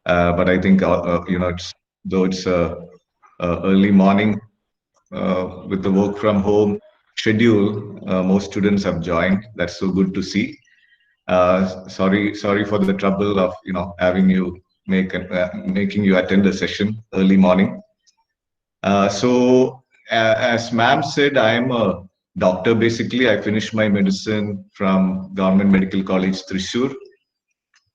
But I think though it's early morning with the work from home schedule, most students have joined. That's so good to see. Sorry for the trouble of having you making you attend the session early morning. As ma'am said, I am a doctor basically. I finished my medicine from Government Medical College Thrissur,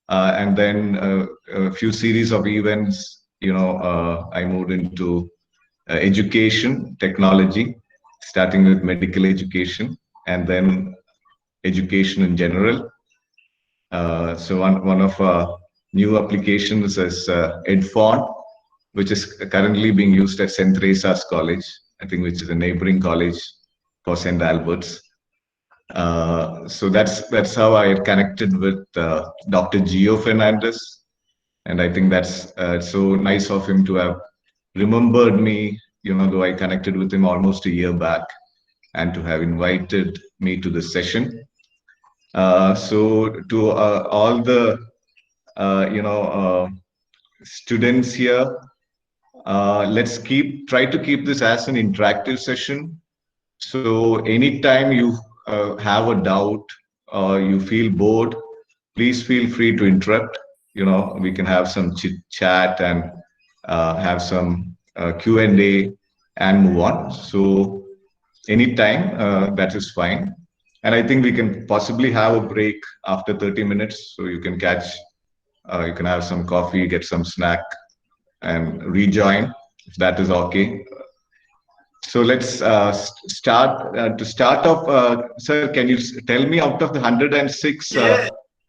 and then a few series of events. I moved into education technology, starting with medical education, and then education in general. So one of our new applications is EdFont, which is currently being used at St. Teresa's College, I think, which is a neighboring college for St. Albert's. So that's how I connected with Dr. Gio Fernandez, and I think that's so nice of him to have remembered me. Though I connected with him almost a year back, and to have invited me to this session. So to all the students here, let's try to keep this as an interactive session. So anytime you have a doubt or you feel bored, please feel free to interrupt. We can have some chit chat and have some Q&A and move on. So anytime, that is fine. And I think we can possibly have a break after 30 minutes. So you can have some coffee, get some snack, and rejoin if that is okay. So let's start. To start off, sir, can you tell me, out of the 106,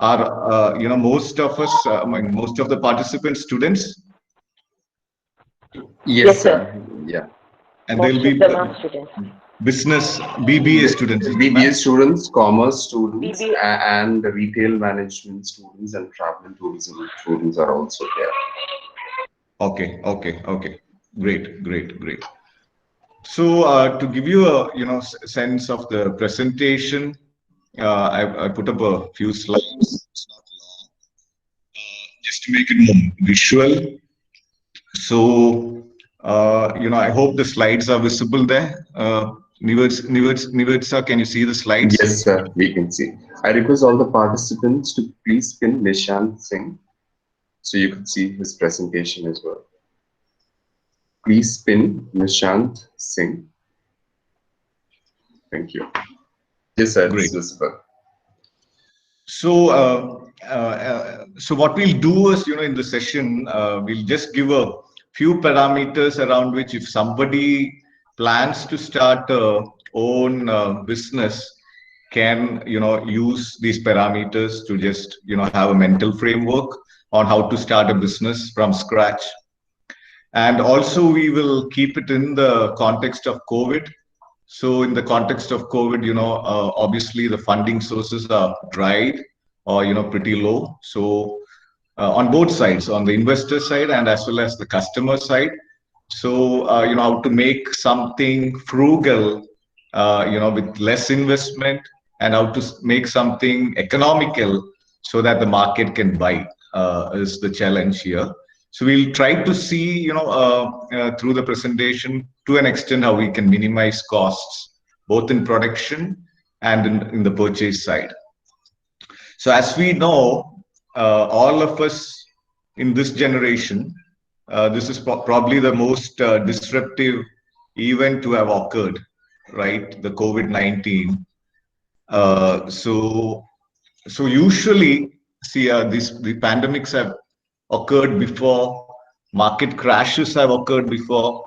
are most of us, most of the participants, students? Yes, Yes, sir. sir. Yeah. And they'll Most be of them are students. business BBA students, is it, BBA ma'am? students, commerce students, BBA. and retail management students and travel and tourism students are also there. Okay. Great. So to give you a sense of the presentation, I put up a few slides. It's not long, just to make it more visual. So I hope the slides are visible there. Nived sir, can you see the slides? Yes, sir. We can see. I request all the participants to please pin Nishant Singh so you can see his presentation as well. Please pin Nishant Singh. Thank you. Yes, sir. It's Great. visible. So what we'll do is, in the session, we'll just give a few parameters around which, if somebody plans to start a own business, can use these parameters to just have a mental framework on how to start a business from scratch. And also we will keep it in the context of COVID. So in the context of COVID, obviously the funding sources are dried or, pretty low. So on both sides, on the investor side and as well as the customer side. So, how to make something frugal, with less investment, and how to make something economical so that the market can buy, is the challenge here. So we'll try to see, through the presentation, to an extent, how we can minimize costs, both in production and in the purchase side. So as we know, all of us in this generation, this is probably the most disruptive event to have occurred, right? The COVID-19. So usually, see, the pandemics have occurred before, market crashes have occurred before.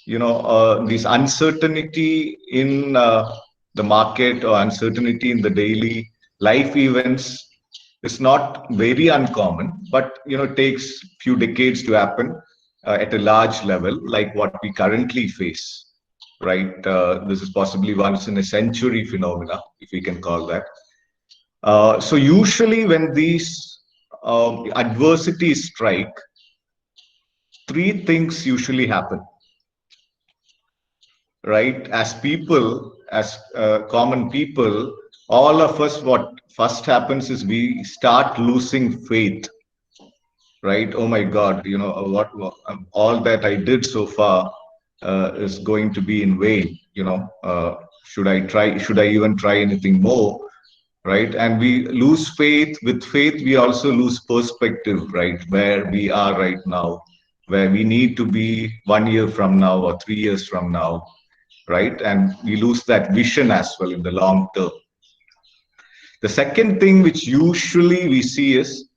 This uncertainty in the market or uncertainty in the daily life events is not very uncommon, but it takes few decades to happen at a large level, like what we currently face, right? This is possibly once in a century phenomena, if we can call that. So usually when these adversities strike, three things usually happen, right? As people, as common people, all of us, what first happens is we start losing faith, right? Oh my God, what all that I did so far is going to be in vain. Should I try? Should I even try anything more? Right? And we lose faith. With faith, we also lose perspective, right? Where we are right now, where we need to be 1 year from now or 3 years from now, right? And we lose that vision as well in the long term. The second thing which usually we see is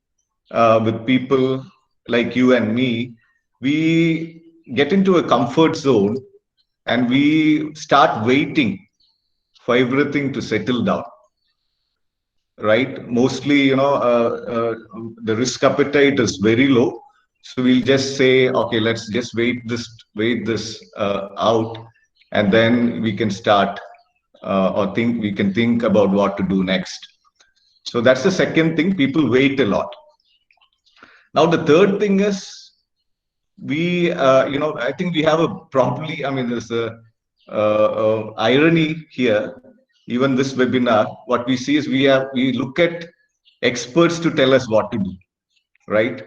with people like you and me, we get into a comfort zone and we start waiting for everything to settle down, right? Mostly, the risk appetite is very low. So we'll just say, okay, let's just wait this out, and then we can start we can think about what to do next. So that's the second thing. People wait a lot. Now, the third thing is I think we have a probably, I mean, there's a irony here. Even this webinar, what we see is we look at experts to tell us what to do, right?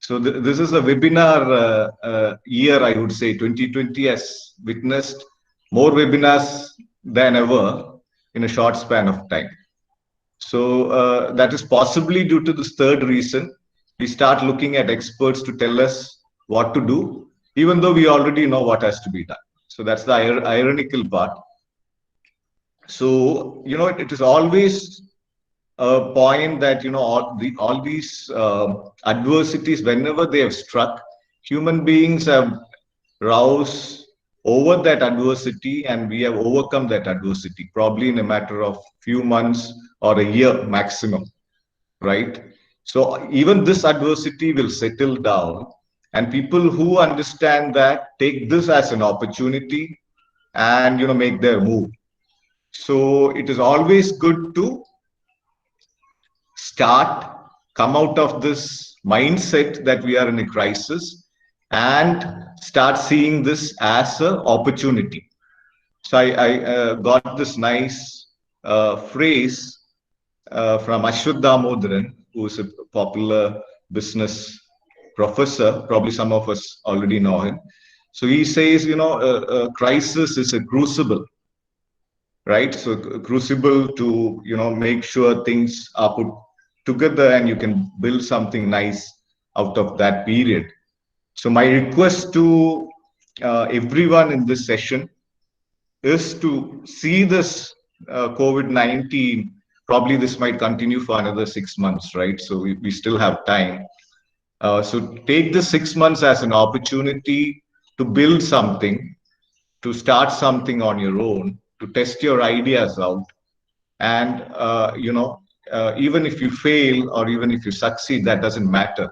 So this is a webinar year, I would say. 2020 has witnessed more webinars than ever in a short span of time. So that is possibly due to this third reason. We start looking at experts to tell us what to do, even though we already know what has to be done. So that's the ironical part. So, it is always a point that, all these adversities, whenever they have struck, human beings have roused over that adversity, and we have overcome that adversity, probably in a matter of few months or a year maximum, right? So even this adversity will settle down, and people who understand that take this as an opportunity and make their move. So it is always good to come out of this mindset that we are in a crisis and start seeing this as an opportunity. So I got this nice phrase from Ashwath Damodaran, who is a popular business professor. Probably some of us already know him. So he says, a crisis is a crucible, right? So a crucible to, make sure things are put together and you can build something nice out of that period. So my request to everyone in this session is to see this COVID-19. Probably this might continue for another 6 months, right? So we still have time. So take the 6 months as an opportunity to build something, to start something on your own, to test your ideas out. And, even if you fail or even if you succeed, that doesn't matter.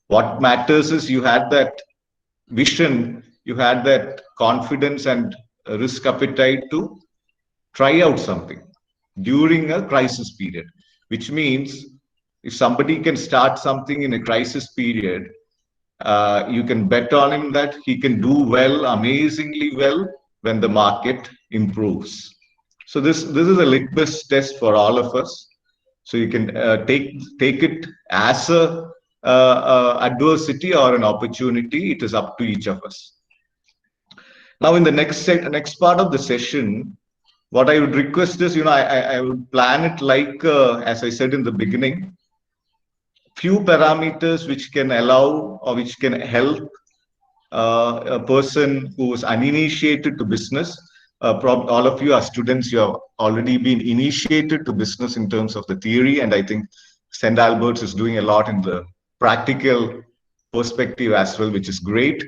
What matters is you had that vision, you had that confidence and risk appetite to try out something during a crisis period, which means if somebody can start something in a crisis period, you can bet on him that he can do well, amazingly well, when the market improves. So this is a litmus test for all of us. So you can take it as a adversity or an opportunity. It is up to each of us. Now, in the next part of the session, what I would request is, I would plan it like, as I said in the beginning, few parameters which can allow or which can help a person who is uninitiated to business. All of you are students, you have already been initiated to business in terms of the theory, and I think St. Albert's is doing a lot in the practical perspective as well, which is great.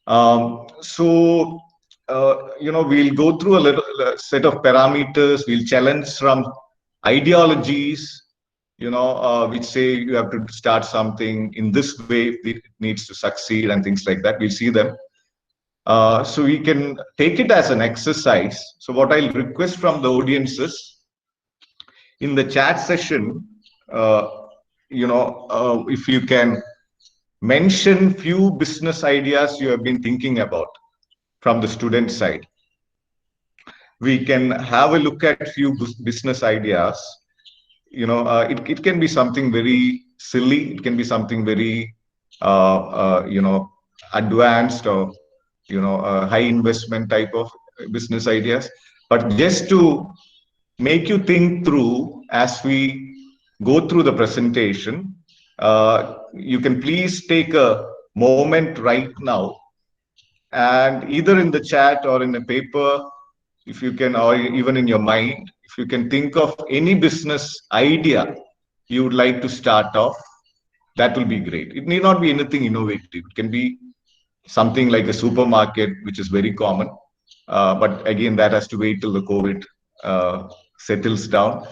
So we'll go through a little set of parameters. We'll challenge some ideologies, which say you have to start something in this way if it needs to succeed and things like that. We'll see them. So we can take it as an exercise. So what I'll request from the audience is, in the chat session, if you can mention few business ideas you have been thinking about from the student side. We can have a look at few business ideas. It can be something very silly. It can be something very advanced or high investment type of business ideas, but just to make you think through as we go through the presentation. You can please take a moment right now, and either in the chat or in a paper, if you can, or even in your mind, if you can think of any business idea you would like to start off, that will be great. It need not be anything innovative. It can be something like a supermarket, which is very common. But again, that has to wait till the COVID settles down.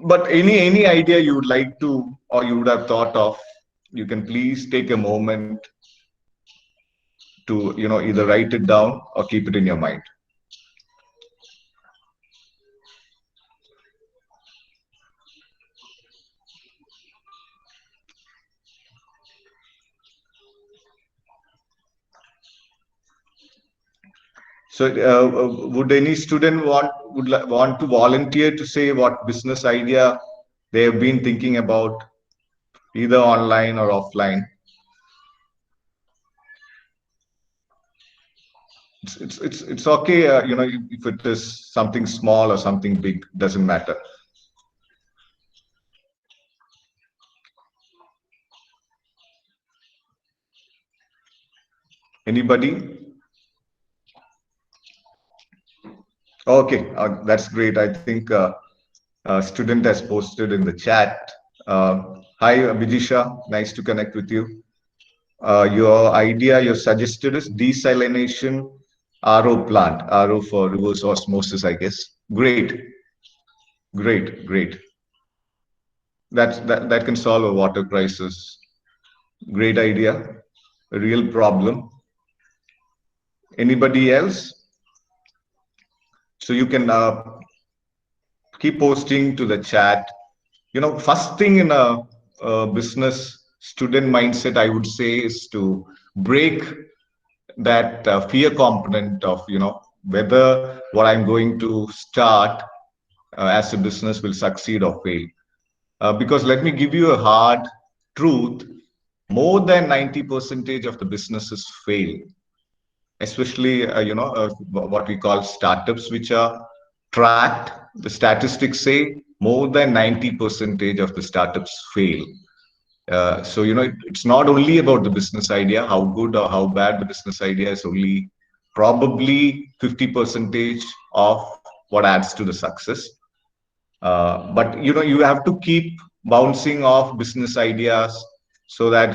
But any idea you would like to, or you would have thought of, you can please take a moment to either write it down or keep it in your mind. So, would any student want to volunteer to say what business idea they have been thinking about, either online or offline? It's okay. If it is something small or something big, doesn't matter. Anybody? Okay, that's great. I think a student has posted in the chat. Hi, Bijisha. Nice to connect with you. Your idea, your suggested is desalination RO plant, RO for reverse osmosis, I guess. Great, great. That can solve a water crisis. Great idea, a real problem. Anybody else? So you can keep posting to the chat. First thing in a business student mindset, I would say, is to break that fear component of whether what I'm going to start as a business will succeed or fail. Because let me give you a hard truth: more than 90% of the businesses fail, especially what we call startups, which are tracked. The statistics say more than 90% of the startups fail. So it's not only about the business idea, how good or how bad the business idea is. Only probably 50% of what adds to the success. But you have to keep bouncing off business ideas so that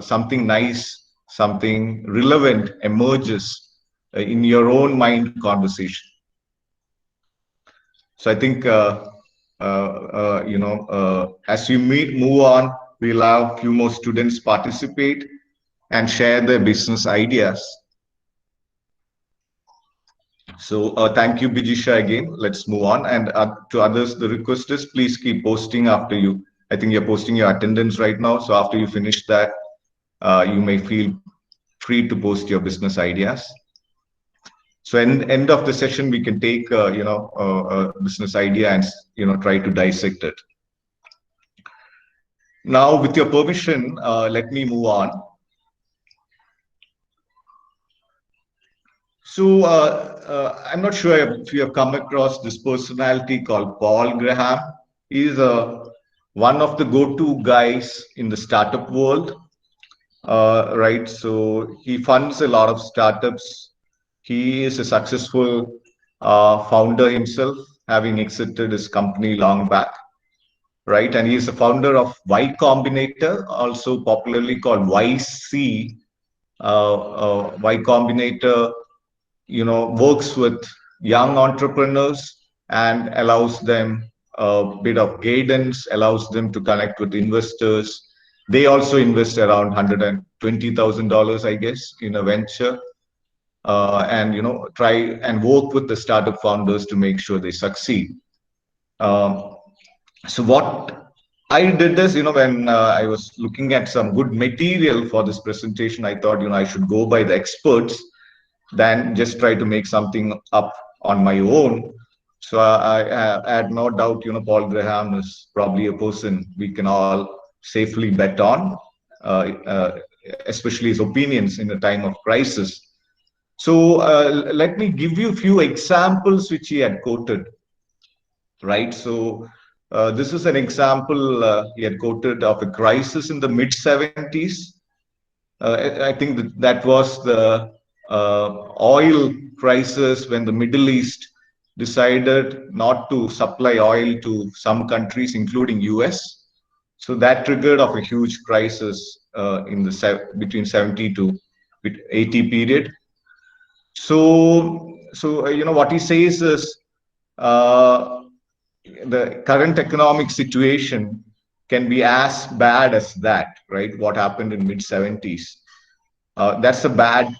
something nice, something relevant emerges in your own mind conversation. So I think as we move on, we'll have a few more students participate and share their business ideas. So thank you, Bijisha, again. Let's move on. And to others, the request is please keep posting after you. I think you're posting your attendance right now. So after you finish that, you may feel free to post your business ideas. So end of the session, we can take a business idea and try to dissect it. Now, with your permission, let me move on. So I'm not sure if you have come across this personality called Paul Graham. He's one of the go-to guys in the startup world, right? So he funds a lot of startups. He is a successful founder himself, having exited his company long back, right? And he is the founder of Y Combinator, also popularly called YC. Y Combinator works with young entrepreneurs and allows them a bit of guidance, allows them to connect with investors. They also invest around $120,000, I guess, in a venture, and try and work with the startup founders to make sure they succeed. So what I did is, when I was looking at some good material for this presentation, I thought, I should go by the experts than just try to make something up on my own. So I had no doubt, Paul Graham is probably a person we can all safely bet on. especially his opinions in a time of crisis. So let me give you a few examples which he had quoted, right? So this is an example he had quoted of a crisis in the mid 70s. I think that was the oil crisis when the Middle East decided not to supply oil to some countries, including US. So that triggered of a huge crisis in the between 70 to 80 period. So what he says is uh, the current economic situation can be as bad as that, right? What happened in mid 70s. That's the bad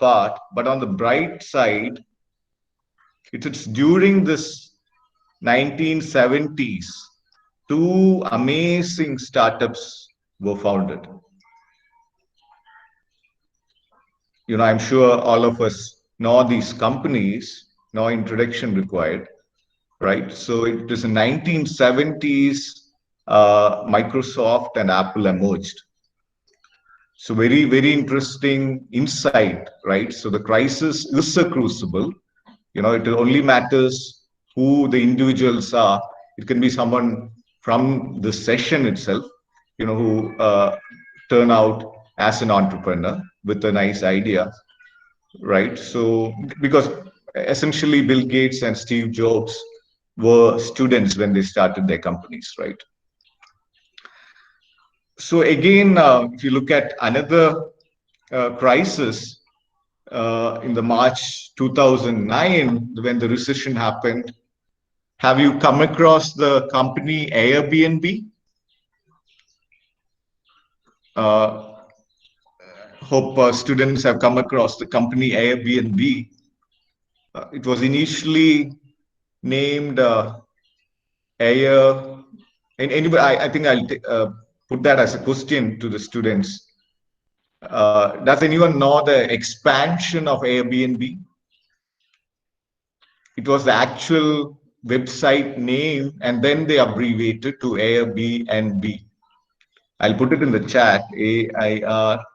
part. But on the bright side, it's during this 1970s, two amazing startups were founded. I'm sure all of us know these companies, no introduction required, right? So it is in 1970s, Microsoft and Apple emerged. So very, very interesting insight, right? So the crisis is a crucible. It only matters who the individuals are. It can be someone from the session itself, who turn out as an entrepreneur with a nice idea, right? So because essentially Bill Gates and Steve Jobs were students when they started their companies, right? So again, if you look at another crisis in the March 2009, when the recession happened, have you come across the company Airbnb? Hope students have come across the company Airbnb. It was initially named Air. And anyway, I think I'll put that as a question to the students. Does anyone know the expansion of Airbnb? It was the actual website name, and then they abbreviated to Airbnb. I'll put it in the chat, AIRBNB.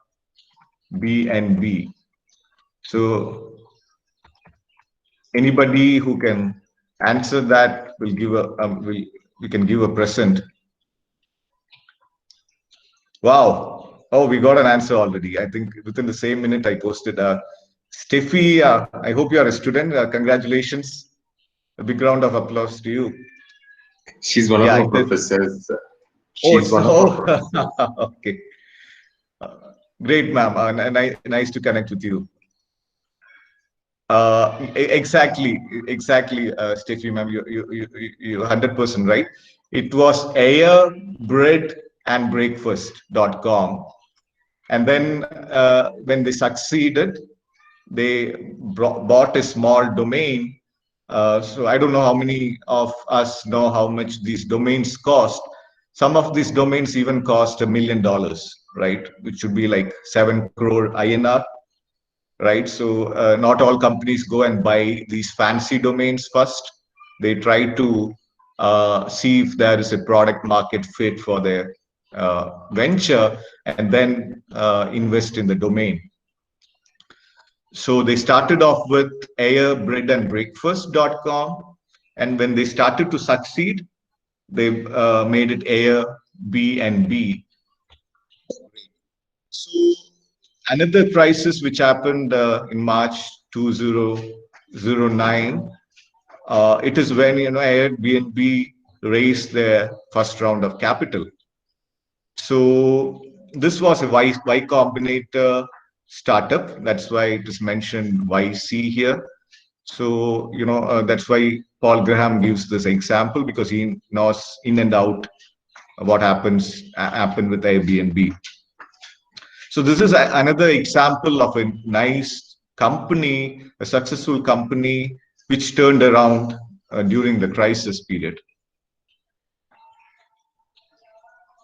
So anybody who can answer that will give we can give a present. Wow. Oh, we got an answer already. I think within the same minute I posted. Steffi, I hope you are a student. Congratulations. A big round of applause to you. She's one of our professors. She's one of our professors. Okay. Great, ma'am. Nice to connect with you. Exactly, Steffi, ma'am. You 100% right. It was airbreadandbreakfast.com. And then when they succeeded, they bought a small domain. So I don't know how many of us know how much these domains cost. Some of these domains even cost $1 million, right? Which should be like 7 crore INR, right? So not all companies go and buy these fancy domains first. They try to see if there is a product market fit for their venture, and then invest in the domain. So they started off with airbreadandbreakfast.com, and when they started to succeed, they made it Airbnb. So another crisis which happened in March 2009, it is when Airbnb raised their first round of capital. So this was a Y Combinator startup. That's why it is mentioned YC here. So that's why Paul Graham gives this example, because he knows in and out what happened with Airbnb. So this is another example of a nice company, a successful company, which turned around during the crisis period.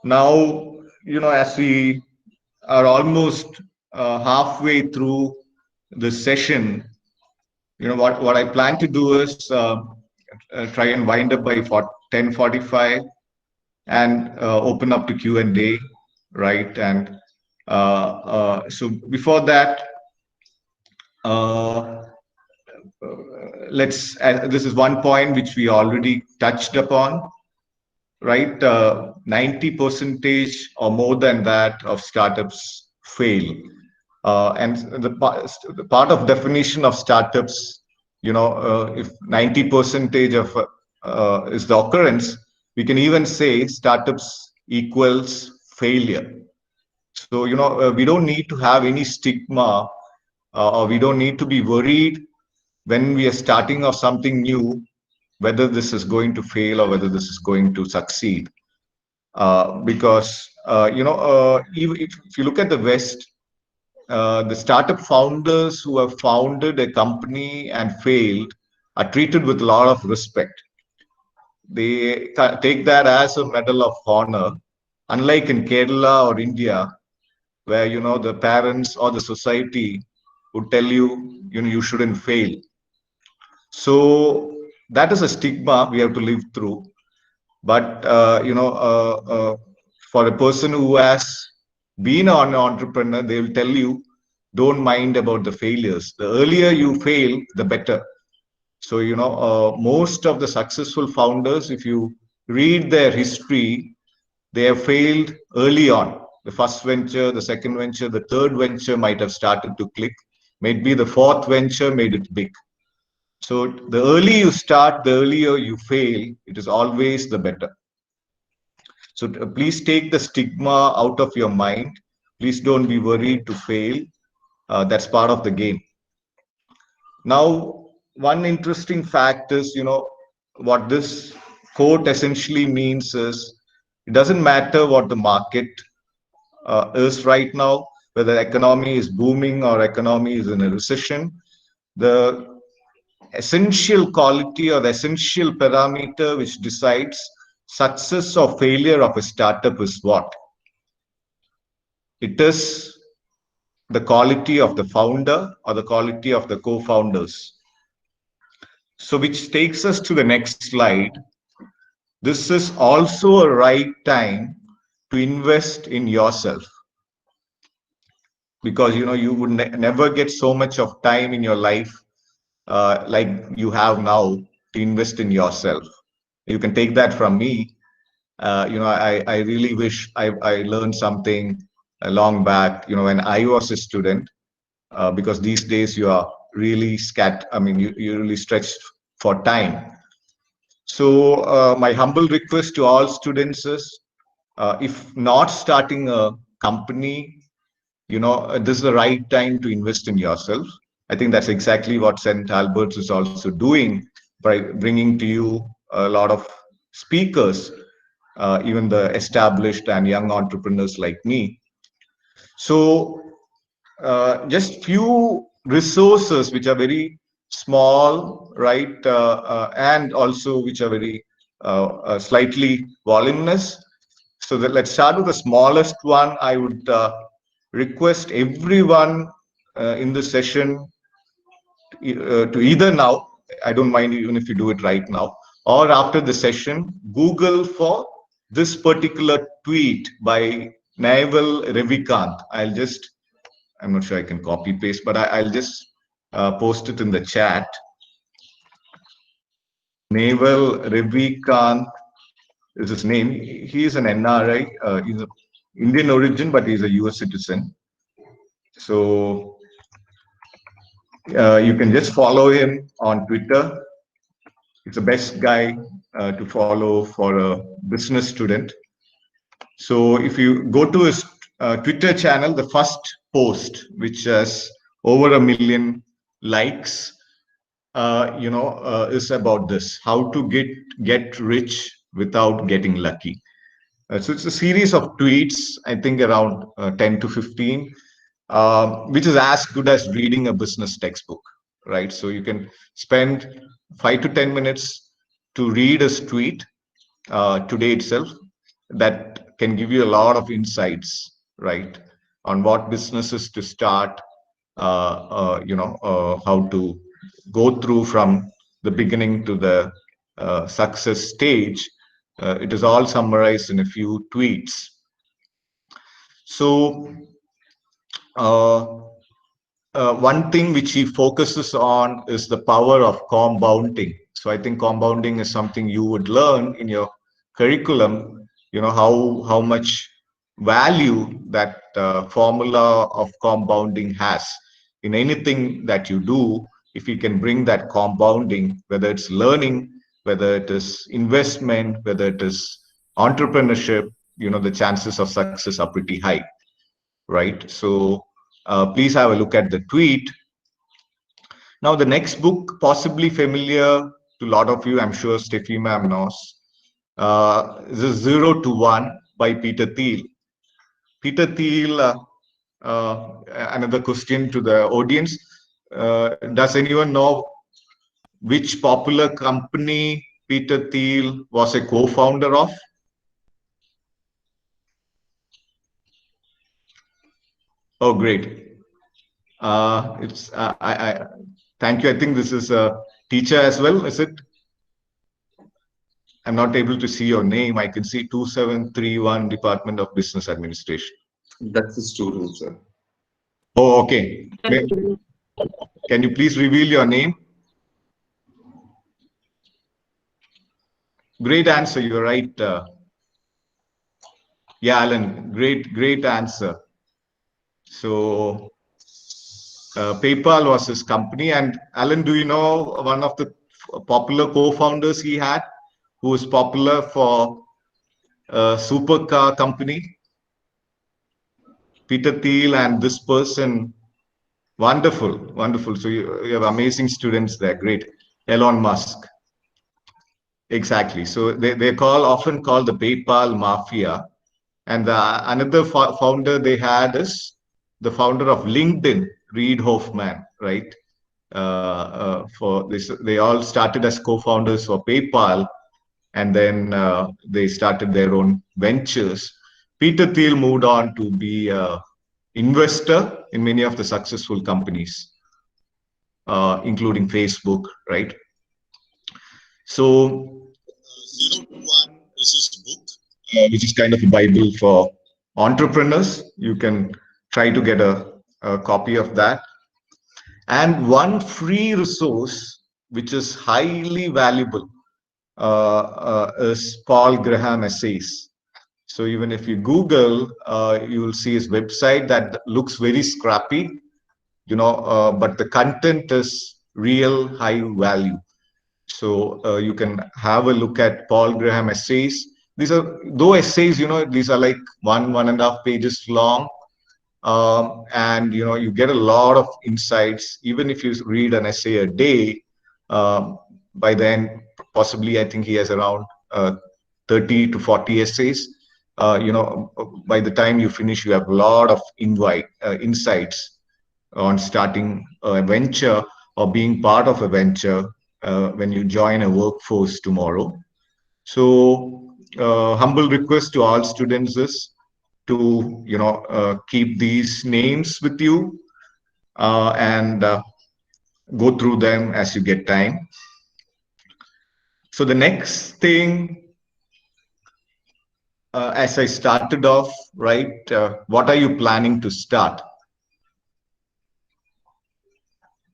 Now, as we are almost halfway through the session, what I plan to do is try and wind up by 10:45 and open up to Q&A. right? And so before that, uh, this is one point which we already touched upon, right? 90 percentage or more than that of startups fail. And the part of definition of startups, if 90 percentage of is the occurrence, we can even say startups equals failure. So, we don't need to have any stigma, or we don't need to be worried when we are starting off something new, whether this is going to fail or whether this is going to succeed. Because, even if you look at the West, the startup founders who have founded a company and failed are treated with a lot of respect. They take that as a medal of honor, unlike in Kerala or India, where the parents or the society would tell you, you shouldn't fail. So that is a stigma we have to live through. But for a person who has been an entrepreneur, they will tell you, don't mind about the failures. The earlier you fail, the better. So most of the successful founders, if you read their history, they have failed early on. The first venture, the second venture, the third venture might have started to click. Maybe the fourth venture made it big. So the earlier you start, the earlier you fail, it is always the better. So please take the stigma out of your mind. Please don't be worried to fail. That's part of the game. Now, one interesting fact is, what this quote essentially means is, it doesn't matter what the market is right now, whether economy is booming or economy is in a recession. The essential quality or the essential parameter which decides success or failure of a startup is what? It is the quality of the founder or the quality of the co-founders. So which takes us to the next slide. This is also a right time to invest in yourself, because you would never get so much of time in your life like you have now to invest in yourself. You can take that from me. I really wish I learned something long back, when I was a student, because these days you are really you're really stretched for time. So my humble request to all students is, if not starting a company, this is the right time to invest in yourself. I think that's exactly what St. Albert's is also doing by bringing to you a lot of speakers, even the established and young entrepreneurs like me. So just few resources which are very small, right, and also which are very slightly voluminous. So let's start with the smallest one. I would request everyone in the session to either now, I don't mind even if you do it right now, or after the session, Google for this particular tweet by Naval Ravikant. I'm not sure I can copy paste, but I'll just post it in the chat. Naval Ravikant is his name. He is an NRI. He's of Indian origin, but he's a US citizen. So you can just follow him on Twitter. It's the best guy to follow for a business student. So if you go to his Twitter channel, the first post, which has over 1 million likes, is about this: how to get rich without getting lucky. So it's a series of tweets, I think around 10 to 15, which is as good as reading a business textbook, right? So you can spend 5 to 10 minutes to read a tweet today itself. That can give you a lot of insights, right, on what businesses to start, how to go through from the beginning to the success stage. It is all summarized in a few tweets. So one thing which he focuses on is the power of compounding. So I think compounding is something you would learn in your curriculum. You know how much value that formula of compounding has in anything that you do. If you can bring that compounding, whether it's learning, whether it is investment, whether it is entrepreneurship, the chances of success are pretty high, right? So please have a look at the tweet. Now, the next book, possibly familiar to a lot of you, I'm sure Steffi ma'am knows, is 0 to 1 by Peter Thiel. Peter Thiel, another question to the audience. Does anyone know which popular company Peter Thiel was a co-founder of? Oh, great. Thank you. I think this is a teacher as well, is it? I'm not able to see your name. I can see 2731 Department of Business Administration. That's the student, sir. Oh, okay. Can you please reveal your name? Great answer. You're right. Yeah, Alan. Great answer. So PayPal was his company. And Alan, do you know one of the popular co-founders he had, who was popular for a supercar company? Peter Thiel and this person. Wonderful, wonderful. So you have amazing students there. Great. Elon Musk. Exactly. So they often call the PayPal mafia. And another founder they had is the founder of LinkedIn, Reid Hoffman, right? For this, they all started as co-founders for PayPal, and then they started their own ventures. Peter Thiel moved on to be an investor in many of the successful companies, including Facebook, right? So, 0 to 1 is this book, which is kind of a Bible for entrepreneurs. You can try to get a copy of that. And one free resource, which is highly valuable, is Paul Graham Essays. So even if you Google, you will see his website that looks very scrappy, but the content is real high value. So you can have a look at Paul Graham Essays. These are, though essays, these are like 1.5 pages long. And you get a lot of insights. Even if you read an essay a day, by then possibly I think he has around 30 to 40 essays. By the time you finish, you have a lot of insights on starting a venture or being part of a venture when you join a workforce tomorrow. So humble request to all students is to keep these names with you and go through them as you get time. So the next thing, as I started off, right, what are you planning to start?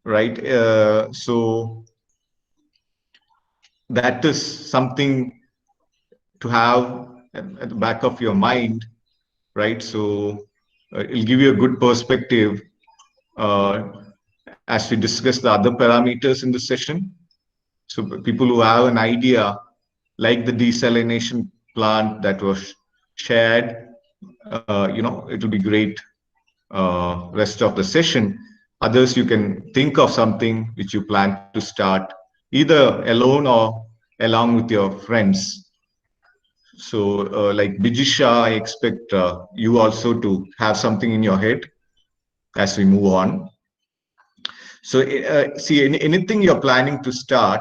Right, so that is something to have at the back of your mind, right? So it'll give you a good perspective as we discuss the other parameters in the session. So people who have an idea, like the desalination plant that was shared, it will be great rest of the session. Others, you can think of something which you plan to start either alone or along with your friends. So like Bijisha, I expect you also to have something in your head as we move on. So see, anything you're planning to start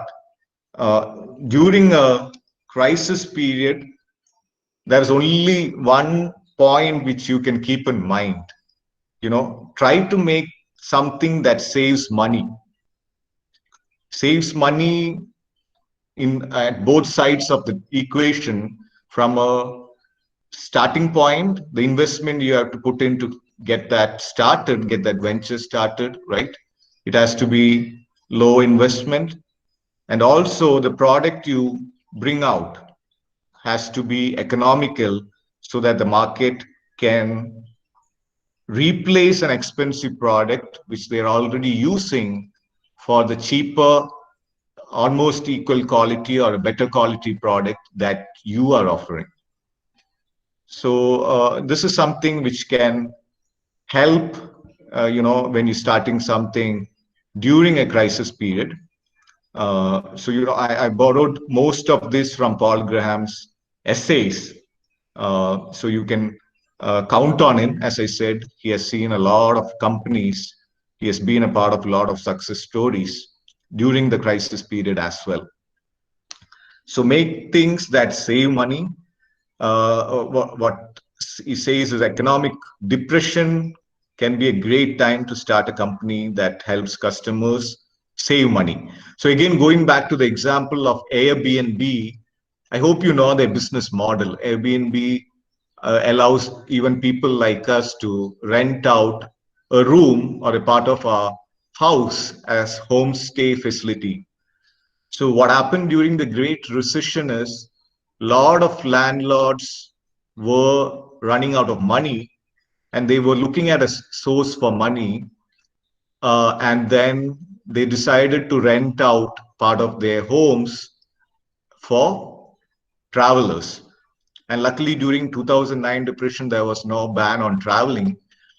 during a crisis period, there's only one point which you can keep in mind. Try to make something that saves money in at both sides of the equation, from a starting point, the investment you have to put in to get that started, get that venture started, right? It has to be low investment. And also the product you bring out has to be economical so that the market can replace an expensive product which they're already using for the cheaper, almost equal quality or a better quality product that you are offering. So this is something which can help, when you're starting something during a crisis period. I borrowed most of this from Paul Graham's essays. So you can count on him. As I said, he has seen a lot of companies. He has been a part of a lot of success stories during the crisis period as well. So make things that save money. What he says is economic depression can be a great time to start a company that helps customers save money. So again, going back to the example of Airbnb, I hope you know their business model. Airbnb allows even people like us to rent out a room or a part of our house as homestay facility. So what happened during the Great Recession is a lot of landlords were running out of money and they were looking at a source for money. And then they decided to rent out part of their homes for travelers. And luckily, during 2009 depression, there was no ban on traveling.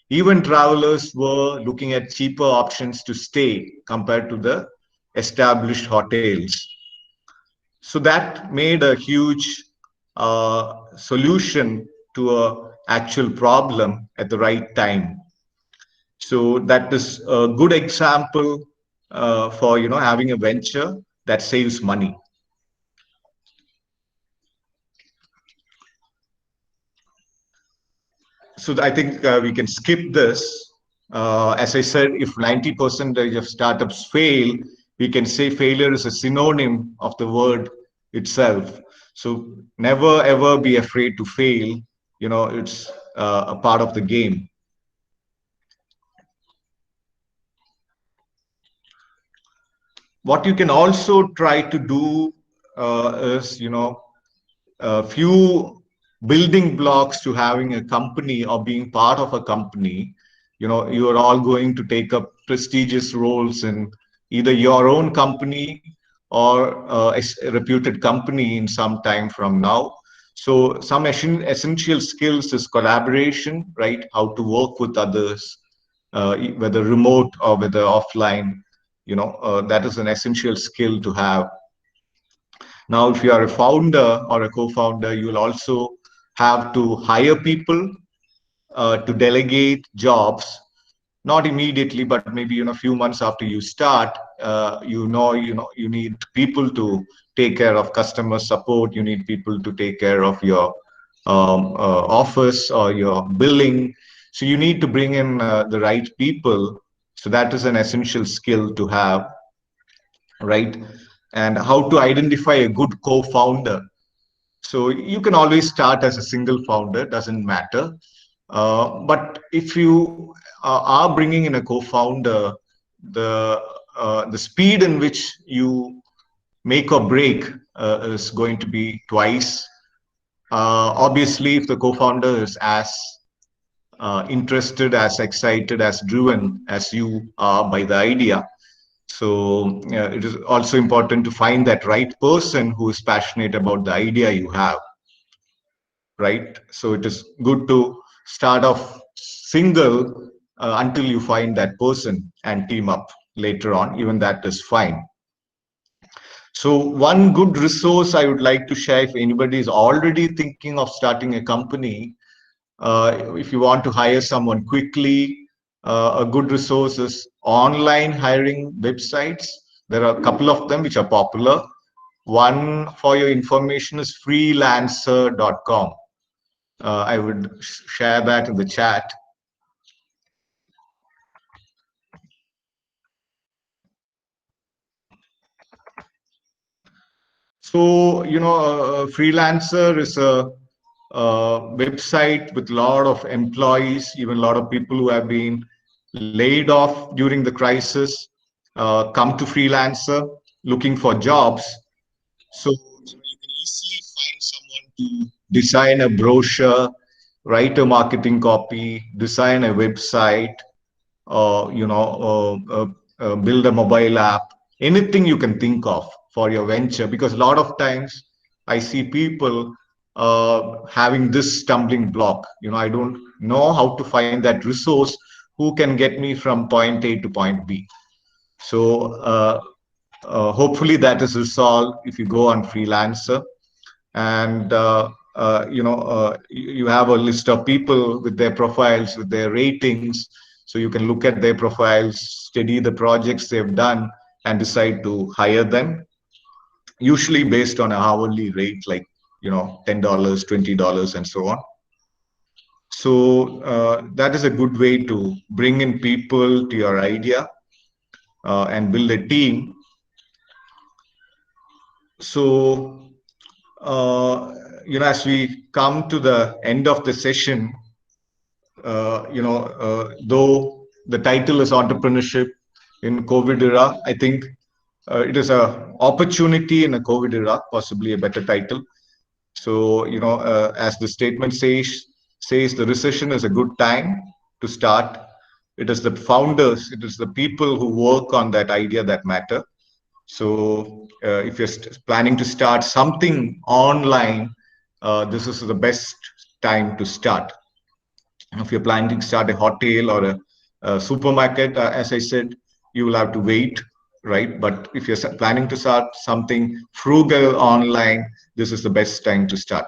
Even travelers were looking at cheaper options to stay compared to the established hotels. So that made a huge solution to a actual problem at the right time. So that is a good example for having a venture that saves money. So I think we can skip this. As I said, if 90% of startups fail, we can say failure is a synonym of the word itself. So never ever be afraid to fail. It's a part of the game. What you can also try to do is, a few building blocks to having a company or being part of a company. You are all going to take up prestigious roles in either your own company or a reputed company in some time from now. So some essential skills is collaboration, right? How to work with others, whether remote or whether offline. That is an essential skill to have. Now, if you are a founder or a co-founder, you will also have to hire people to delegate jobs, not immediately, but maybe a few months after you start. You need people to take care of customer support. You need people to take care of your office or your billing. So you need to bring in the right people. So that is an essential skill to have, right? And how to identify a good co-founder. So you can always start as a single founder, doesn't matter. But if you are bringing in a co-founder, the speed in which you make or break is going to be twice. Obviously, if the co-founder is as interested, as excited, as driven as you are by the idea, so it is also important to find that right person who is passionate about the idea you have, right? So it is good to start off single until you find that person and team up later on. Even that is fine. So one good resource I would like to share, if anybody is already thinking of starting a company, if you want to hire someone quickly, a good resource is online hiring websites. There are a couple of them which are popular. One, for your information, is freelancer.com. I would share that in the chat. So, freelancer is a website with a lot of employees, even a lot of people who have been laid off during the crisis, come to Freelancer looking for jobs. So you can easily find someone to design a brochure, write a marketing copy, design a website, build a mobile app, anything you can think of for your venture. Because a lot of times I see people having this stumbling block. I don't know how to find that resource who can get me from point A to point B. So hopefully that is resolved if you go on Freelancer, and you have a list of people with their profiles, with their ratings, so you can look at their profiles, study the projects they've done, and decide to hire them, usually based on an hourly rate, like $10, $20, and so on. So that is a good way to bring in people to your idea and build a team. So as we come to the end of the session, though the title is entrepreneurship in COVID era, I think it is a opportunity in a COVID era, possibly a better title. So, as the statement says the recession is a good time to start. It is the founders, it is the people who work on that idea that matter. So if you're planning to start something online, this is the best time to start. If you're planning to start a hotel or a supermarket, as I said, you will have to wait, right? But if you're planning to start something frugal online, this is the best time to start.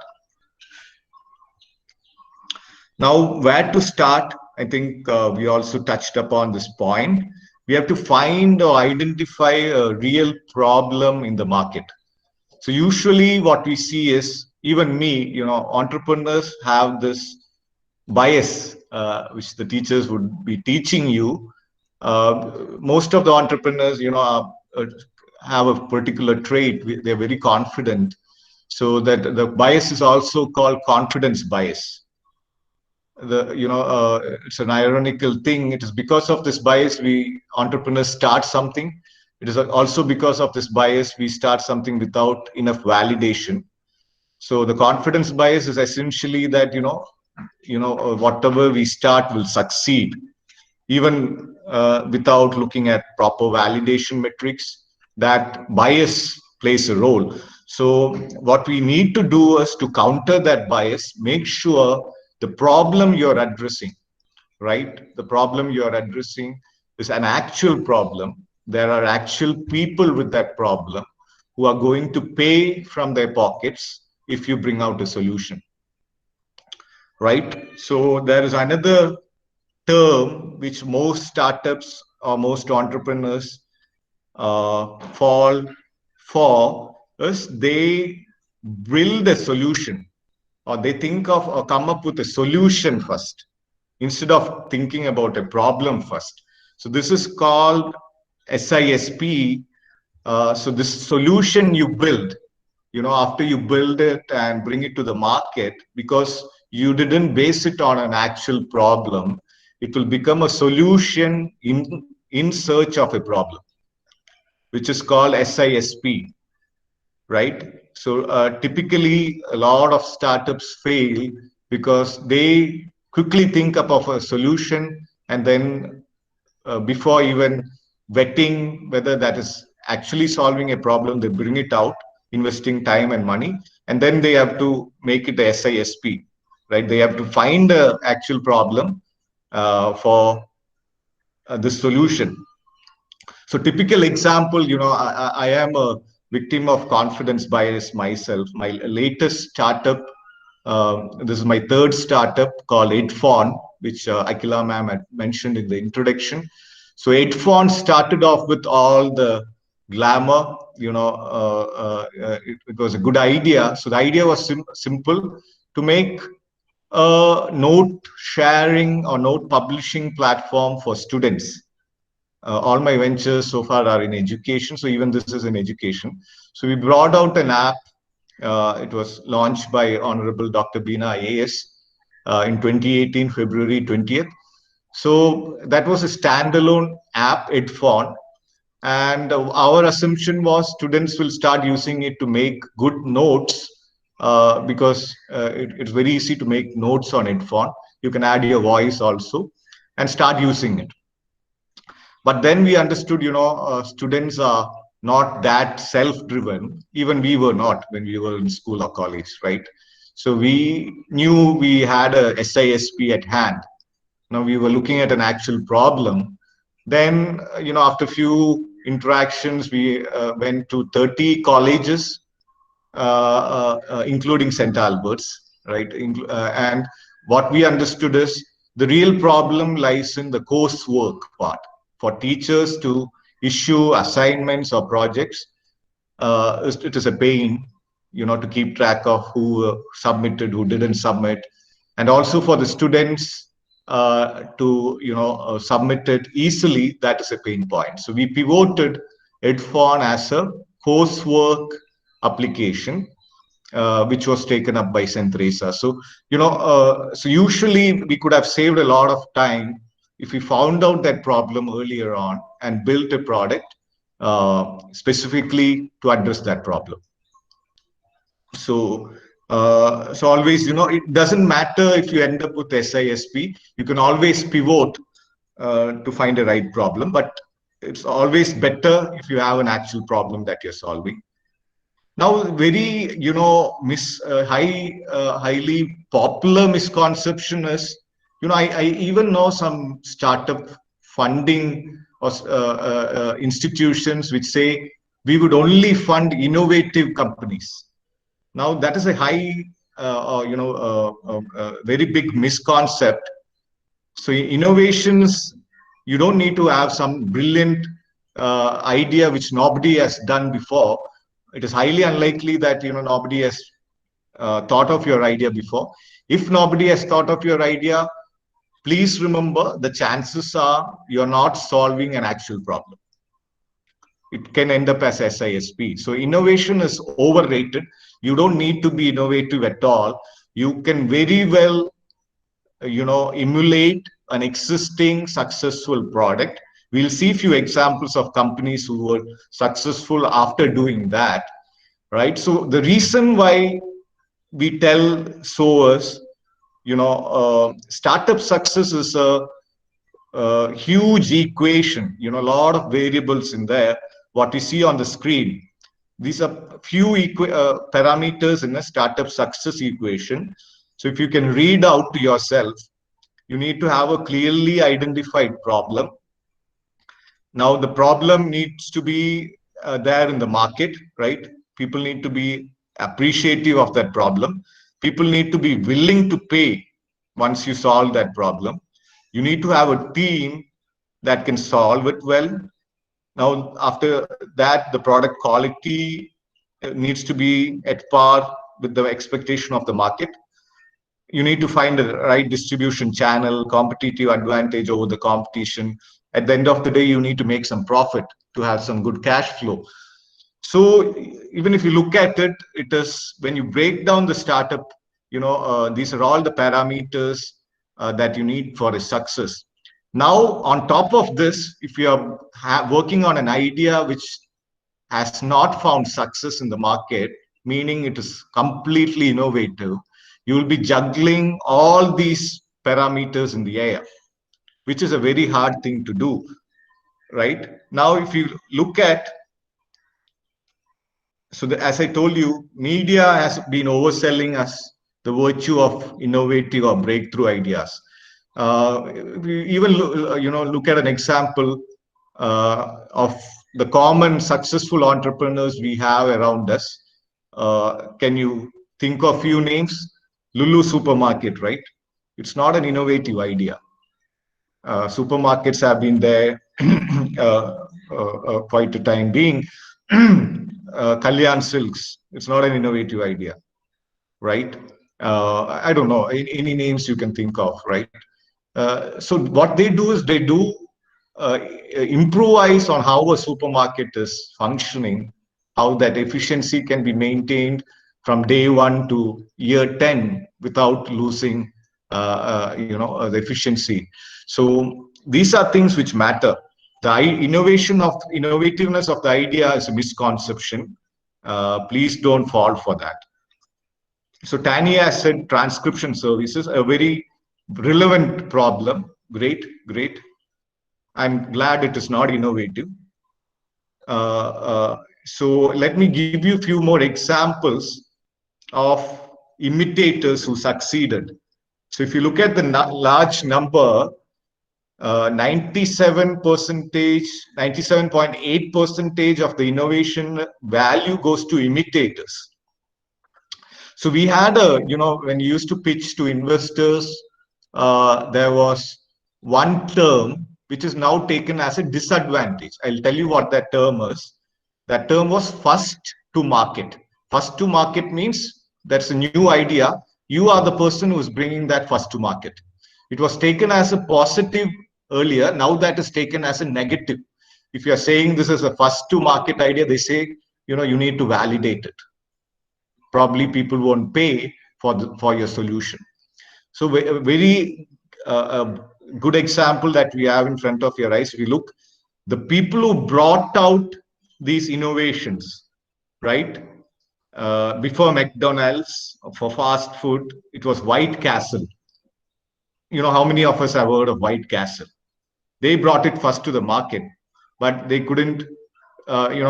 Now, where to start? I think we also touched upon this point. We have to find or identify a real problem in the market. So usually what we see is, even me, entrepreneurs have this bias, which the teachers would be teaching you. Most of the entrepreneurs, have a particular trait. They're very confident. So that the bias is also called confidence bias. It's an ironical thing. It is because of this bias we entrepreneurs start something. It is also because of this bias we start something without enough validation. So the confidence bias is essentially that whatever we start will succeed, even without looking at proper validation metrics. That bias plays a role. So what we need to do is to counter that bias, make sure the problem you're addressing, right? The problem you're addressing is an actual problem. There are actual people with that problem who are going to pay from their pockets if you bring out a solution, right? So there is another term which most startups or most entrepreneurs fall for, is they build a solution, or they think of or come up with a solution first instead of thinking about a problem first. So this is called SISP. So this solution you build, after you build it and bring it to the market, because you didn't base it on an actual problem, it will become a solution in search of a problem, which is called SISP, right? So typically a lot of startups fail because they quickly think up of a solution, and then before even vetting whether that is actually solving a problem, they bring it out, investing time and money, and then they have to make it a SISP, right? They have to find the actual problem for the solution. So typical example, I am a victim of confidence bias myself. My latest startup, this is my third startup, called Edfon, which Akila ma'am had mentioned in the introduction. So Edfon started off with all the glamour, it was a good idea. So the idea was simple, to make a note sharing or note publishing platform for students. All my ventures so far are in education, so even this is in education. So we brought out an app It was launched by Honorable Dr. Bina IAS in 2018, February 20th. So that was a standalone app, Edfon, and our assumption was students will start using it to make good notes because it's very easy to make notes on Edfon. You can add your voice also and start using it. But then we understood, students are not that self-driven. Even we were not when we were in school or college, right? So we knew we had a SISP at hand. Now we were looking at an actual problem. Then, after few interactions, we went to 30 colleges, including St. Albert's, right? And what we understood is the real problem lies in the coursework part. For teachers to issue assignments or projects, it is a pain, to keep track of who submitted, who didn't submit, and also for the students to submit it easily. That is a pain point. So we pivoted Edfon as a coursework application, which was taken up by St. Teresa. So so usually we could have saved a lot of time if we found out that problem earlier on and built a product specifically to address that problem. So so always, it doesn't matter if you end up with SISP, you can always pivot to find a right problem, but it's always better if you have an actual problem that you're solving. Now, very, highly popular misconception is, I even know some startup funding or institutions which say we would only fund innovative companies. Now, that is a very big misconcept. So innovations, you don't need to have some brilliant idea which nobody has done before. It is highly unlikely that nobody has thought of your idea before. If nobody has thought of your idea, please remember the chances are you're not solving an actual problem. It can end up as SISP. So innovation is overrated. You don't need to be innovative at all. You can very well, emulate an existing successful product. We'll see a few examples of companies who were successful after doing that, right? So the reason why we tell sowers, startup success is a huge equation, a lot of variables in there. What you see on the screen, these are few parameters in a startup success equation. So if you can read out to yourself, you need to have a clearly identified problem. Now the problem needs to be there in the market, right? People need to be appreciative of that problem. People need to be willing to pay once you solve that problem. You need to have a team that can solve it well. Now, after that, the product quality needs to be at par with the expectation of the market. You need to find the right distribution channel, competitive advantage over the competition. At the end of the day, you need to make some profit to have some good cash flow. So even if you look at it, it is when you break down the startup, these are all the parameters that you need for a success. Now, on top of this, if you are working on an idea which has not found success in the market, meaning it is completely innovative, you will be juggling all these parameters in the air, which is a very hard thing to do, right? Now, if you look at, as I told you, media has been overselling us the virtue of innovative or breakthrough ideas. Even look at an example of the common successful entrepreneurs we have around us. Can you think of few names? Lulu Supermarket, right? It's not an innovative idea. Supermarkets have been there quite a time being. Kalyan Silks, it's not an innovative idea, right? I don't know, any names you can think of, right? So what they do is they do improvise on how a supermarket is functioning, how that efficiency can be maintained, from day 1 to year 10 without losing the efficiency. So these are things which matter. The innovativeness of the idea is a misconception. Please don't fall for that. So Tanya said transcription services, a very relevant problem. Great, great. I'm glad it is not innovative. So let me give you a few more examples of imitators who succeeded. So if you look at the large number, 97.8% of the innovation value goes to imitators. So we had when you used to pitch to investors, there was one term which is now taken as a disadvantage. I'll tell you what that term is. That term was first to market. First to market means that's a new idea. You are the person who is bringing that first to market. It was taken as a positive earlier. Now that is taken as a negative. If you are saying this is a first to market idea, they say, you need to validate it. Probably people won't pay for your solution. So a very good example that we have in front of your eyes. We look, the people who brought out these innovations, right? Before McDonald's, for fast food, it was White Castle. How many of us have heard of White Castle? They brought it first to the market, but they couldn't,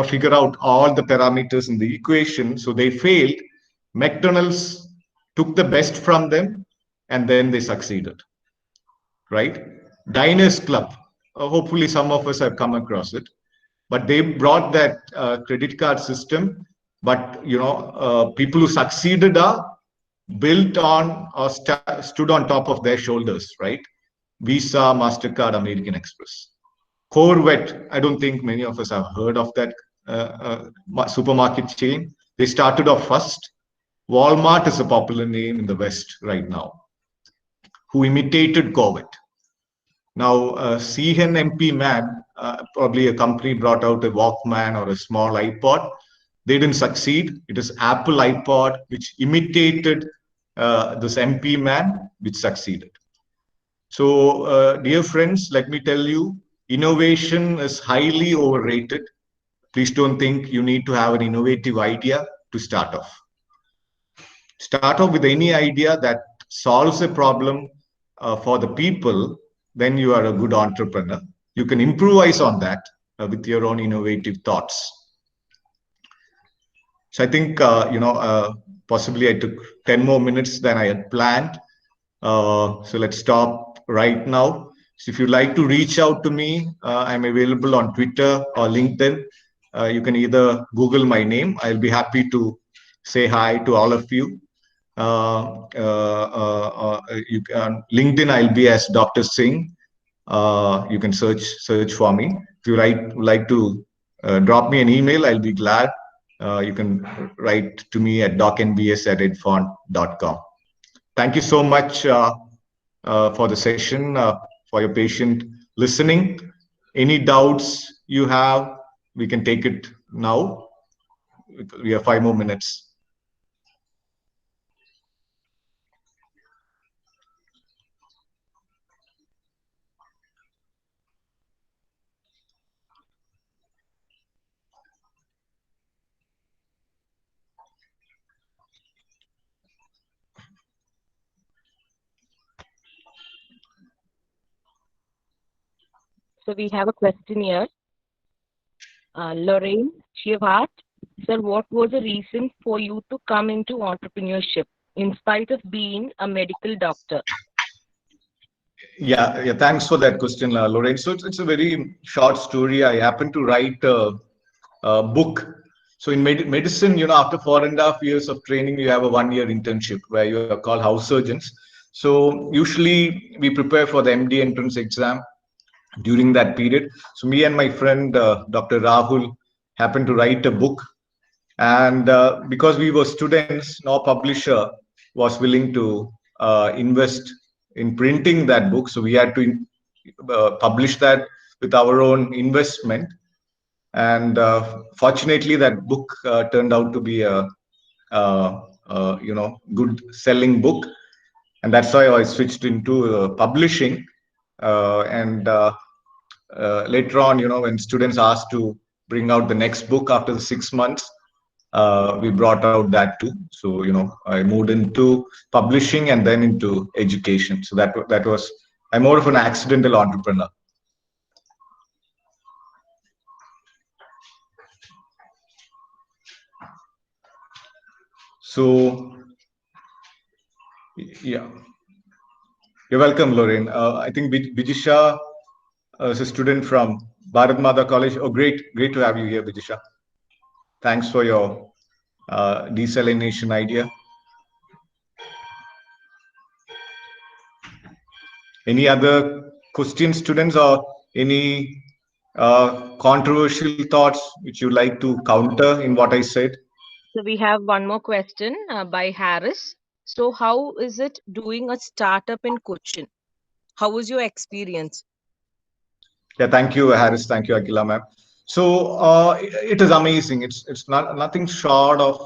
figure out all the parameters in the equation, so they failed. McDonald's took the best from them, and then they succeeded, right? Diners Club, hopefully some of us have come across it, but they brought that credit card system. But people who succeeded are built on or stood on top of their shoulders, right? Visa, MasterCard, American Express. Corvette, I don't think many of us have heard of that supermarket chain. They started off first. Walmart is a popular name in the West right now, who imitated Corvette. Now, CNMP Man, probably a company brought out a Walkman or a small iPod. They didn't succeed. It is Apple iPod, which imitated this MP Man, which succeeded. So, dear friends, let me tell you, innovation is highly overrated. Please don't think you need to have an innovative idea to start off. Start off with any idea that solves a problem for the people, then you are a good entrepreneur. You can improvise on that with your own innovative thoughts. So I think, possibly I took 10 more minutes than I had planned. So let's stop right now. So if you'd like to reach out to me, I'm available on Twitter or LinkedIn. You can either Google my name. I'll be happy to say hi to all of you. LinkedIn, I'll be as Dr. Singh. You can search for me. If you like to drop me an email, I'll be glad. You can write to me at docnbs@edfont.com. Thank you so much for the session, for your patient listening. Any doubts you have, we can take it now. We have 5 more minutes. So we have a question here. Lorraine, she have asked, sir, what was the reason for you to come into entrepreneurship in spite of being a medical doctor? Yeah. Thanks for that question, Lorraine. So it's a very short story. I happened to write a book. So in medicine, after 4.5 years of training, you have a 1-year internship where you are called house surgeons. So usually we prepare for the MD entrance exam during that period. So me and my friend, Dr. Rahul, happened to write a book. And because we were students, no publisher was willing to invest in printing that book. So we had to publish that with our own investment. And fortunately, that book turned out to be a good selling book, and that's why I switched into publishing. And later on, when students asked to bring out the next book after the 6 months, we brought out that too. So I moved into publishing and then into education. So that was, I'm more of an accidental entrepreneur. So yeah, you're welcome, Lorraine. I think Bijisha is a student from Bharat Mata College. Oh, great to have you here, Bijisha. Thanks for your desalination idea. Any other questions, students, or any controversial thoughts which you like to counter in what I said? So we have one more question by Harris. So how is it doing a startup in Cochin? How was your experience? Yeah, thank you, Harris. Thank you, Akila, ma'am. So it is amazing. It's not nothing short of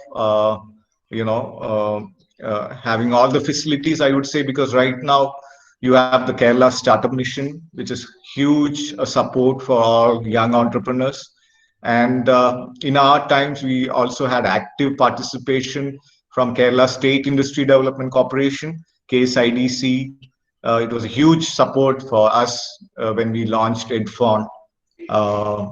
having all the facilities, I would say, because right now you have the Kerala Startup Mission, which is huge support for all young entrepreneurs. And in our times, we also had active participation from Kerala State Industry Development Corporation, KSIDC. It was a huge support for us when we launched EdFond. Uh,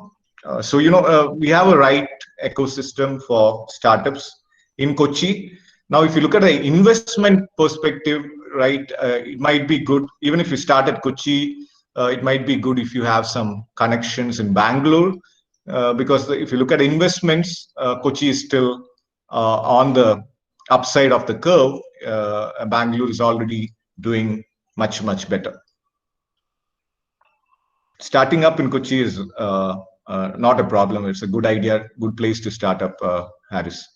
we have a right ecosystem for startups in Kochi. Now, if you look at the investment perspective, right, it might be good. Even if you start at Kochi, it might be good if you have some connections in Bangalore. Because if you look at investments, Kochi is still on the upside of the curve. Bangalore is already doing much better. Starting up in Kochi is not a problem. It's a good idea, good place to start up, Harris.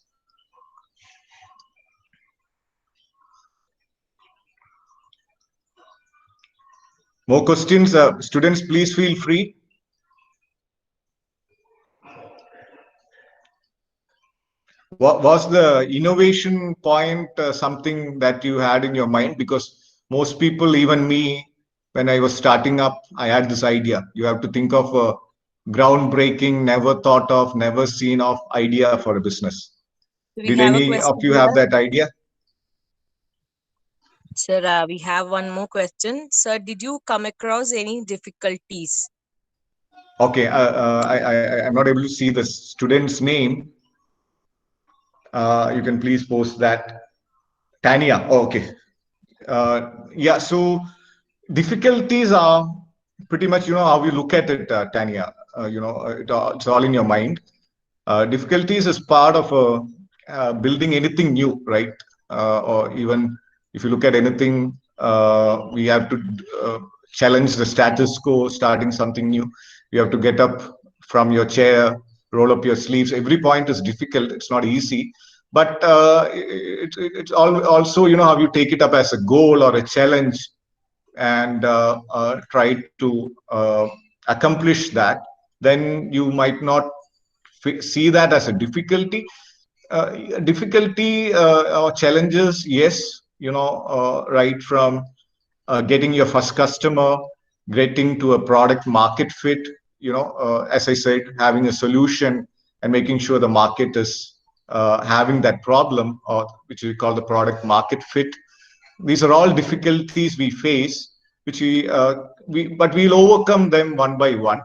More questions, students? Please feel free. What was the innovation point? Something that you had in your mind? Because most people, even me, when I was starting up, I had this idea. You have to think of a groundbreaking, never thought of, never seen of idea for a business. We Did have a any of question you here. have that idea? Sir, we have one more question. Sir, did you come across any difficulties? Okay, I'm not able to see the student's name. You can please post that. Tania. Oh, okay. Yeah. So difficulties are pretty much, how you look at it, Tanya. It's all in your mind. Difficulties is part of building anything new, right? Or even if you look at anything, we have to challenge the status quo, starting something new. You have to get up from your chair, roll up your sleeves. Every point is difficult. It's not easy, but it's also, how you take it up as a goal or a challenge and try to accomplish that. Then you might not see that as a difficulty. Difficulty or challenges, yes, right from getting your first customer, getting to a product market fit, as I said, having a solution and making sure the market is having that problem, or which we call the product market fit. These are all difficulties we face, which but we'll overcome them one by one.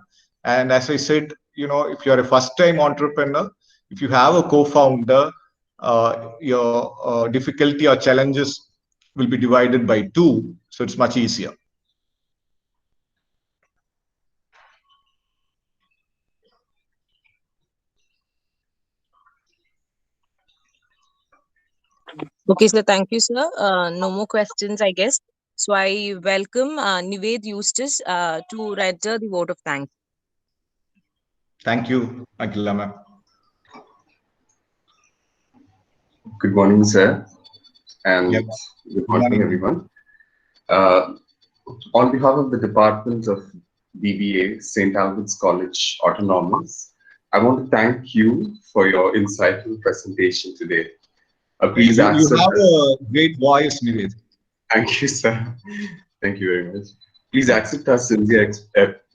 And as I said, if you're a first-time entrepreneur, if you have a co-founder, your difficulty or challenges will be divided by two, so it's much easier. Okay, sir. Thank you, sir. No more questions, I guess. So I welcome Nived Eustace to render the vote of thanks. Thank you, Akila ma'am. Good morning, sir, and Yep. good morning, everyone. On behalf of the Department of BBA, St. Albert's College Autonomous, I want to thank you for your insightful presentation today. Please You accept. have a great voice, Nived. Thank you, sir. Thank you very much. Please accept our sincere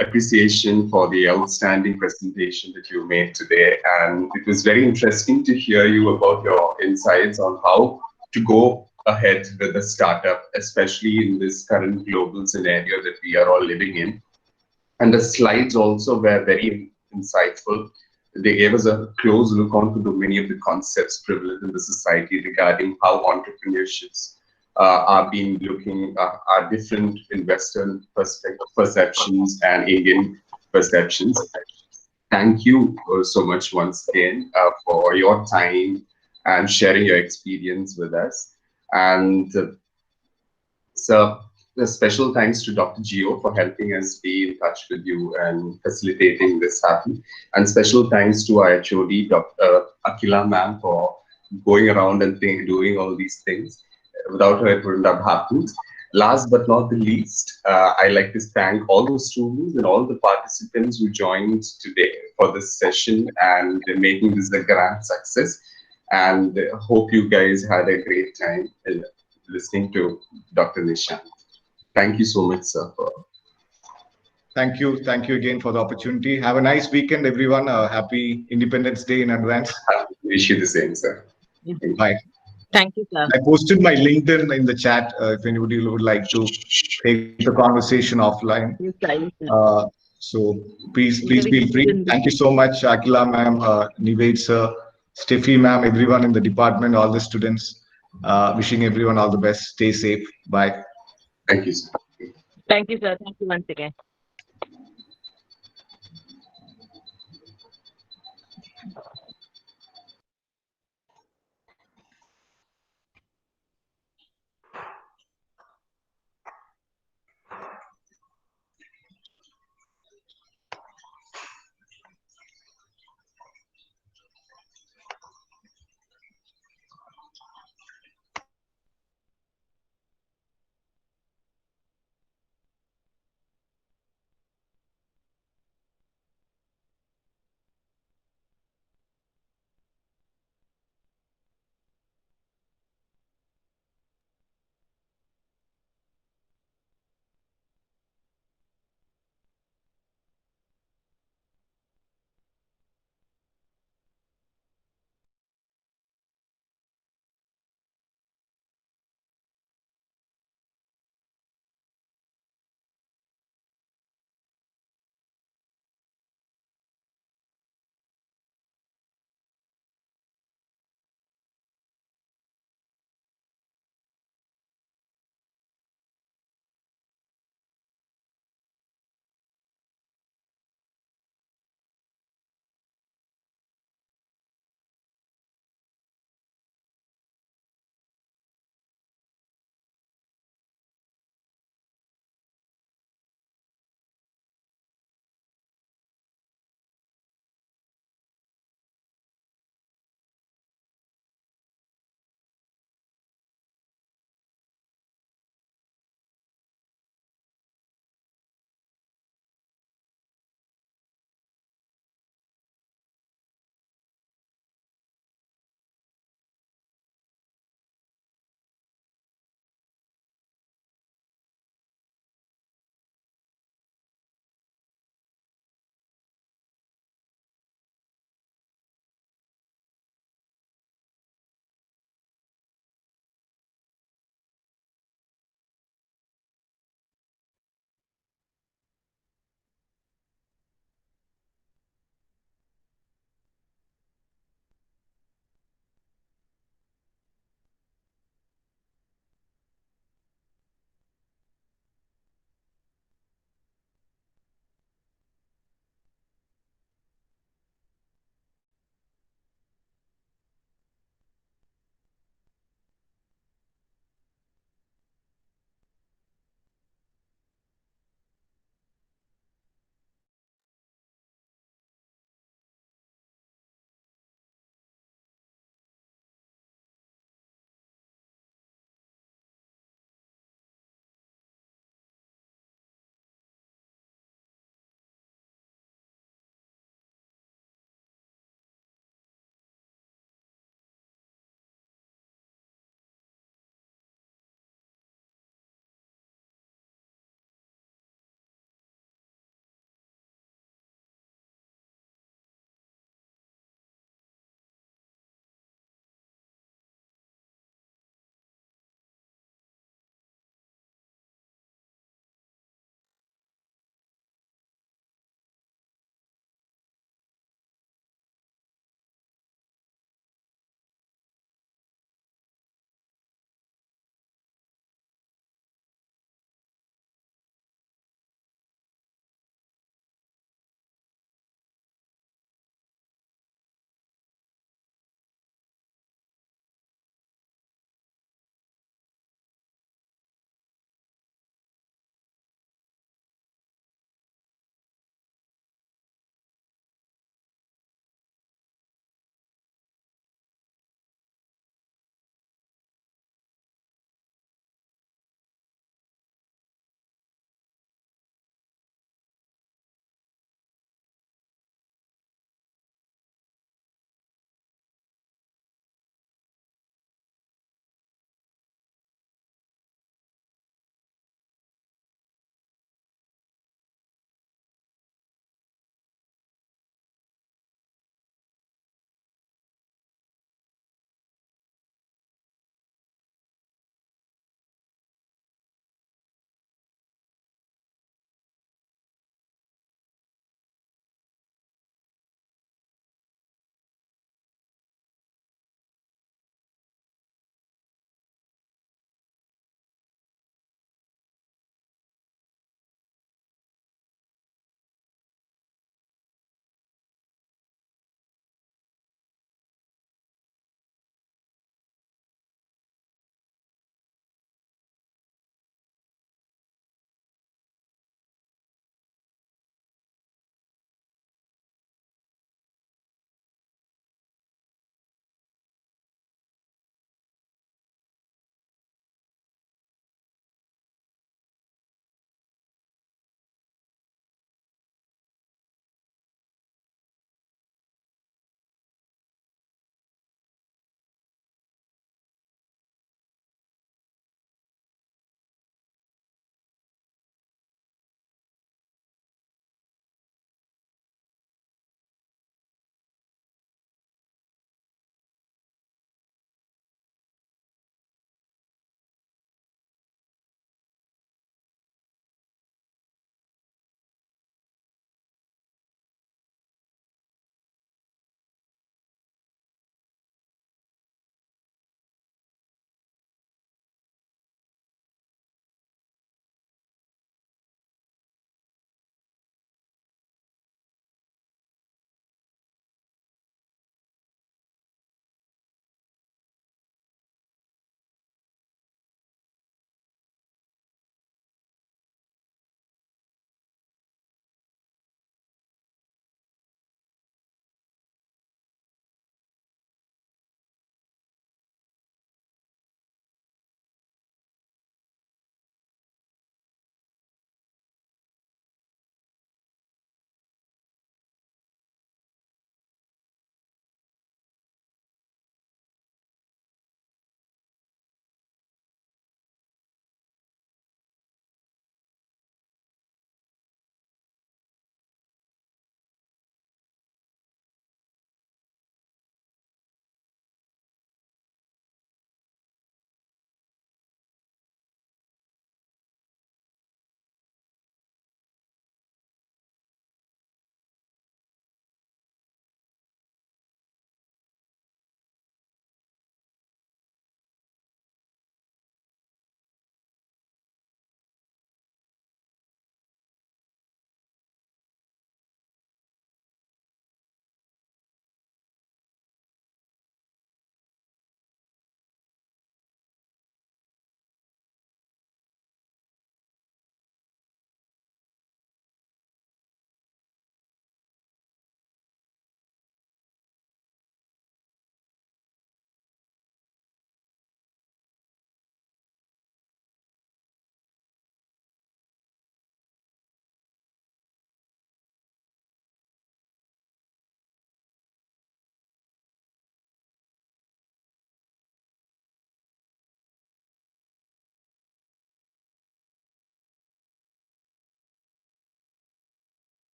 appreciation for the outstanding presentation that you made today. And it was very interesting to hear you about your insights on how to go ahead with a startup, especially in this current global scenario that we are all living in. And the slides also were very insightful. They gave us a close look onto many of the concepts prevalent in the society regarding how entrepreneurships are being looking are different in Western perceptions and Indian perceptions. Thank you so much once again for your time and sharing your experience with us. And so a special thanks to Dr. Gio for helping us be in touch with you and facilitating this happen. And special thanks to our HOD, Dr. Akila ma'am, for going around and doing all these things. Without her, it wouldn't have happened. Last but not the least, I like to thank all the students and all the participants who joined today for this session and making this a grand success. And hope you guys had a great time listening to Dr. Nishant. Thank you so much, sir. Thank you again for the opportunity. Have a nice weekend, everyone. Happy Independence Day in advance. Wish you the same, sir. Bye. Thank you, sir. I posted my LinkedIn in the chat if anybody would like to take the conversation offline. So please feel free. Thank you so much, Akila ma'am, Nived sir, Steffi ma'am, everyone in the department, all the students. Wishing everyone all the best. Stay safe. Bye. Thank you, sir. Thank you, sir. Thank you once again.